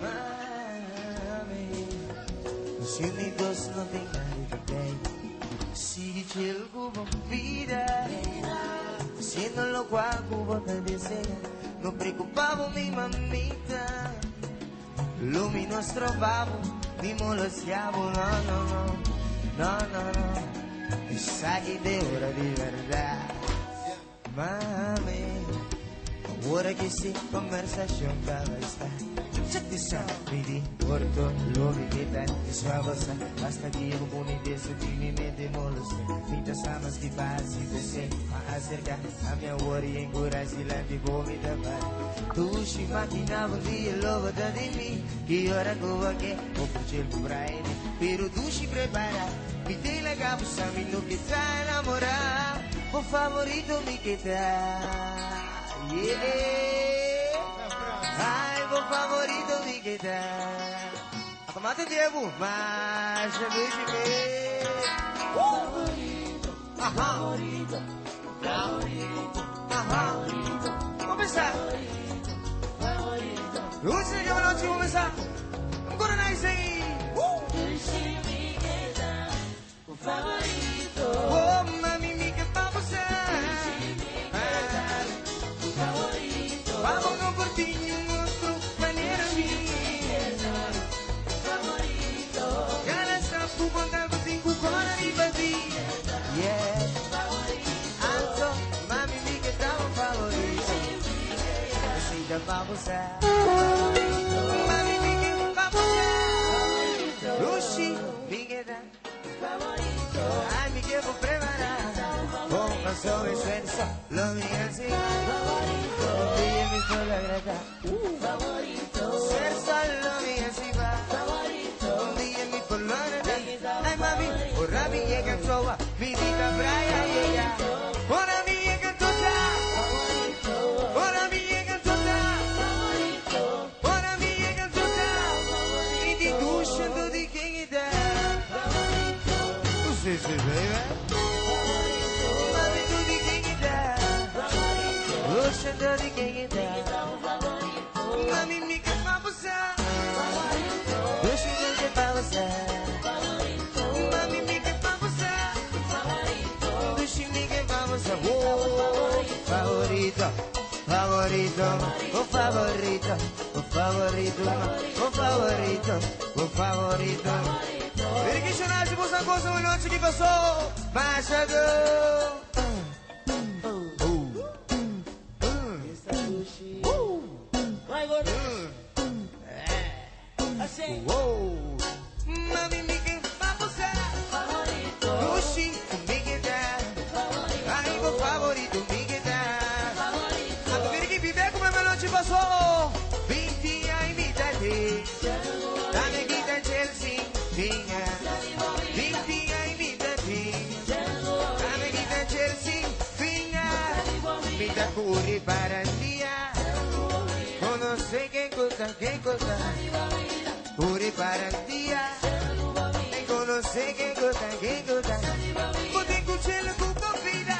Mami, os únicos não tem nada que tem. Si chill como vida, haciendo lo cual como te desea. No preocupamos mi mamita, lo mi nos trovamos, ni molestiamos, no. Esa idea de verdad, mami. Ahora que sí, conversación cada instante. Check this out, baby. Corto, lo que tal, es babosa. Hasta que yo pone de su mi mente molesta. Mientras amas que paz y deseo a acercar a mi amor y encorajar de vomita para. Tú si maquinaba un día lo va de mí. Que ahora como que o por el brain. Pero tú si prepara, mi te la capucha, mi no que está enamorada. Por favorito mi que está. Yeah. Ai, meu favorito me queda. A tomate devo, mas já vejo me. Favorito, favorito, favorito. Vamos começar. Última que eu não te começar. Vamos começar isso aí. Deixe me queda, o favorito. Oh, mami, me que pra você. Vamos no cortinho, mostro maneira minha. Favorito. Cara está por contar com cinco horas e vazia. Yeah. Favorito. Mami, me que dá um favorito. Aceita pra você. Mami, me que pra você. Luxi, me que dá. Favorito. Ai, me que vou preparar. Bom, passou em sucesso. Lo me assim. Favorito, ser solo mi encima. Favorito, un día en mi color. Ay mami, ora mi llega en soba, mi dica braya y ella. Ora mi llega en tota. Favorito, ora mi llega en tota. Favorito, ora mi llega en tota. Y di duchando di quien está. Favorito, sí, baby. Mami, tú di quien está. Duchando di quien está. Mami, me que pra você. Deixa eu ver pra você. Mami, me que pra você. Deixa eu ver pra você. Favorito, favorito, o favorito, o favorito, o favorito, o favorito. Vem que chorar de boa coisa, uma noite que passou. Baixador. Vai, gordo. Assim. Mami, me que pra você. Favorito. Luxi, me que dá. Ai, meu favorito, me que dá. Favorito. A primeira que viver como a noite passou. 20 ai me dá de. Da minha vida Chelsea, vinha. 20 ai me dá de. Da minha vida Chelsea, vinha. Me dá cure para dia. No sé qué cosa, pure para el día. No sé qué cosa, porque escuché la cupa vida.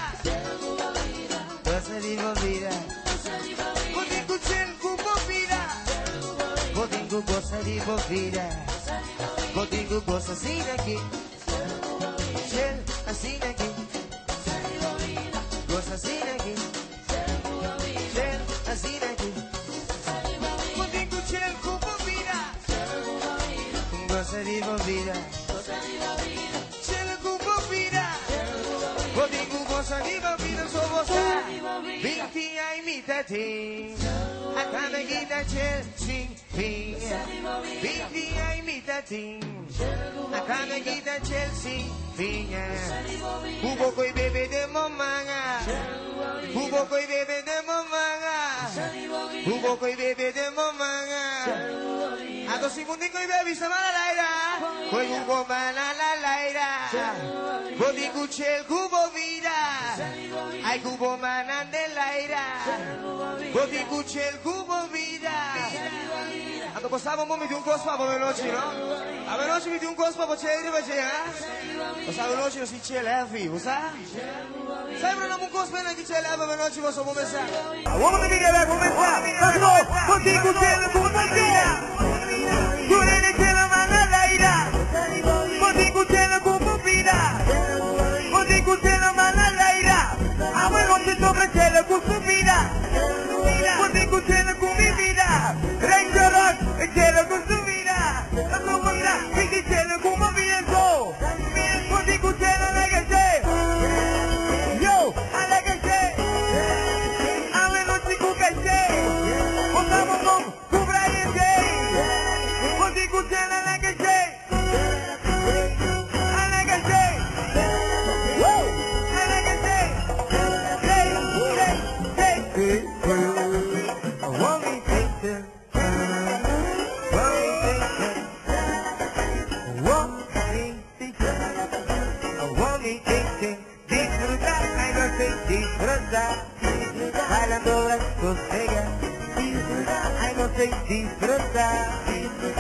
Cosa di vida, porque escuché la cupa vida. Porque cosa di vida, porque cosa así de aquí, así de aquí, cosa así de aquí, así de aquí. Cosa di vida, c'è la cupa vida. Codigo cosa di vida, so você. 20 ai imitati. A cada guida c'è finga. 20 ai imitati. A cada guida c'è finga. Ubo coi bebe de momanga. Ubo coi bebe de momanga. Ubo coi bebe de momanga. A 2 segundos y baby se va a la aire. Juego con la aire. Vos escuché el cubo vida, hay cubo manan del aire. Vos escuché el cubo vida. Ando passava un po' mi di un cospa per veloci, no? A veloci mi di un cospa per c'è invece, eh? Passava veloci non si c'è levi, lo sa? Sempre non un cospa non c'è levi veloci posso cominciare. Vamos a venir a comenzar. Vamos, vos escuché el cubo vida. Tú eres que la manda la ira. Vos escuché el cubo vida. Vos escuché la manda la ira. Abuelo te sobre el cubo vida. Vos escuché el cubo vida. Reynoros, el cubo vida. La comunidad, escuché el cubo vida. Vos escuché la legacy. Yo, a legacy. Abuelo te cucaché. Vos estamos con cubra y el gay. Vos escuché la legacy. Bailando la sosega, ay no sé disfrutar,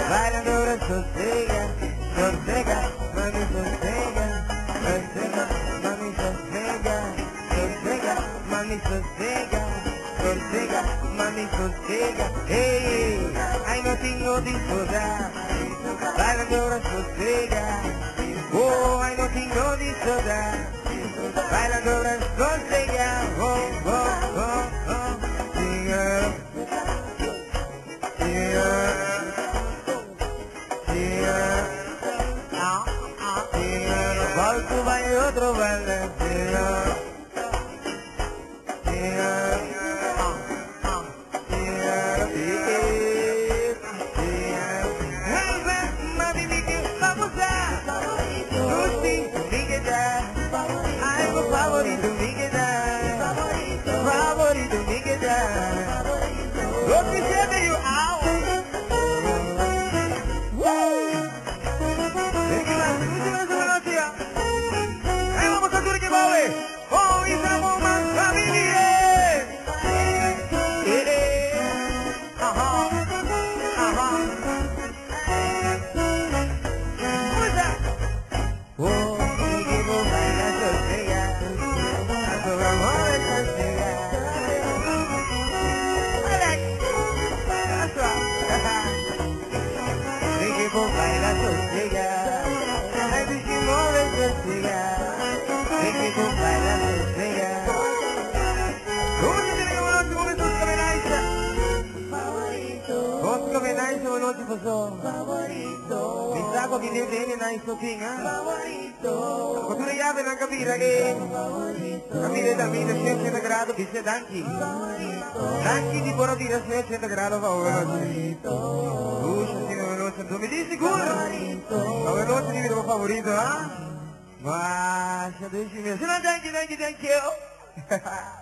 bailando la sosega, sosega, mami sosega, sosega, mami sosega, sosega, mami sosega, sosega, mami sosega, hey, ay no tengo disfrutar, bailando la sosega, oh, ay no tengo disfrutar, bailando la sosega, oh, oh, oh, oh, yeah, yeah, yeah, yeah, volto vai outro baile, yeah, yeah, yeah, yeah, mami, vamos a, Lucy, Miguel, algo favorito, Miguel, favorito, Miguel, lo que sea de you, au. Ahí vamos a Turquía, oh, y estamos más familia. Ajá, ajá. Oh, y que vos bailas sosega, sobre amor de sosega. Y que vos bailas sosega, ay, y que mueves sosega, y que vos bailas sosega. ¿Cómo se tiene que volver con esos comenáis? Favorito. Vos comenáis o no te pasó? Favorito. Mi saco che ne viene na istotina. Favorito. Ma tu ne hai non capire che capire da 1600 gradi che c'è danchi. Danchi ti può dire 1600 gradi favorito. Senti veloce, tu mi dici sicuro? Ma veloce di tuo favorito, eh? Ma se dici se non danchi, danchi, danchi io.